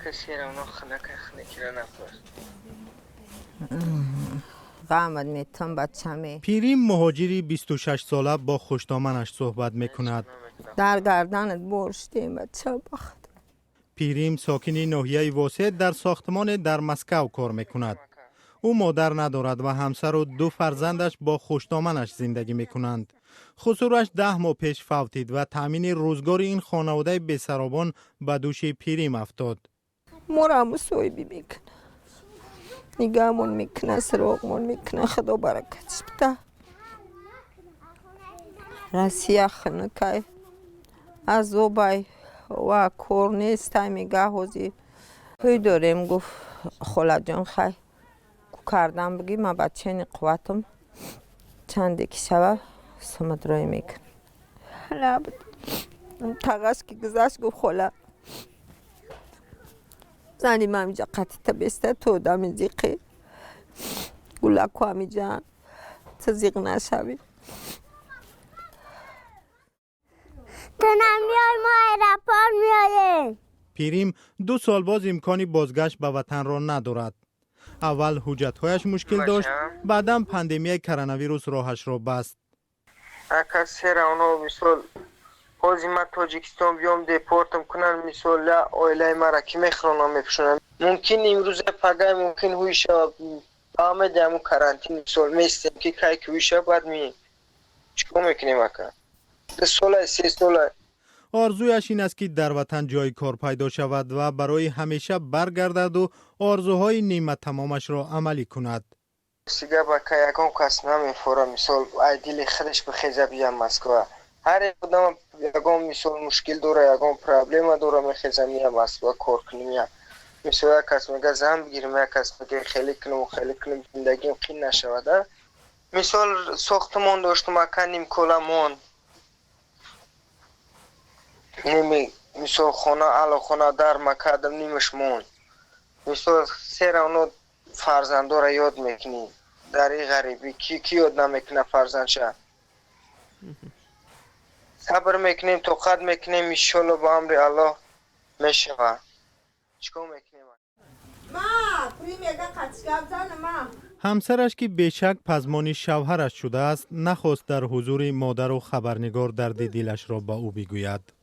کسی را اونا خنکی را نپرست. غمت میتون بچمی پیریم مهاجری 26 ساله با خوشدامنش صحبت میکند. در گردنت برشتیم بچه بخت. پیریم ساکن ناحیه واسط در ساختمان در مسکو کار میکند. او مادر ندارد و همسر و 2 فرزندش با خوشدامنش زندگی میکنند. خسروش 10 ماه پیش فوتید و تامین روزگار این خانواده بی‌سرابان به دوش پیریم افتاد. مرا صویبی میکنه، نگامون میکنه، سراغمون میکنه. خدا برکتش بده. راستی خنکای از اوبای و کور نیست میگه هوزی پی داریم. گفت خاله جان خی کردم بگی من بچه این قوتم چند که شوه سمدرای میکن. نه تقاس که گذاشت گفت خاله زنی من اینجا قطعه بیسته تو دم زیقی گلکو همی جان تا زیق نشوی. تو نمیای ما ایرپار میاییم. پیریم 2 سال باز امکانی بازگشت به وطن را ندارد. اول حجت‌هایش مشکل داشت، بعدم پاندمی کرونا ویروس راهش را بست. اگر سر اونا مثال بازی من تاجیکستان بیام دیپورتم کنن مثال اویلای مرا کی میخرانم میپشونن. ممکن امروز پگاه ممکن هویشا آمد همون کرانتین مثال میستیم که کای که هویشا باید می چیکار میکنیم اکا 2 سال 3 سال. آرزویش این است که در وطن جای کار پیدا شود و برای همیشه برگردد و آرزوهای نیمه تمامش را عملی کند. سیگا با که یکم کس نمیفوره مثال ایدیل خودش بخیزه بیام مسکو. هر آدم یکم مثال مشکل داره، یکم پرابلم داره میخیزه میام مسکو کار کنیم. مثلا کس میگه زن بگیریم، کس میگه خیلی کنم زندگیم خیلی نشوده. مثال ساختمان داشتم مکانیم کلمون نیمی مثال خانه علا خانه در مکادم نیمش مون. مثال سر اونو فرزندو را یاد میکنی در این غریبی کی یاد نمیکنه فرزندشه. صبر میکنیم توقت میکنیم انشالله با امر الله میشوه. چیکار میکنیم؟ همسرش که بیشک پزمان شوهرش شده است نخواست در حضور مادر و خبرنگار درد دلش را به او بگوید.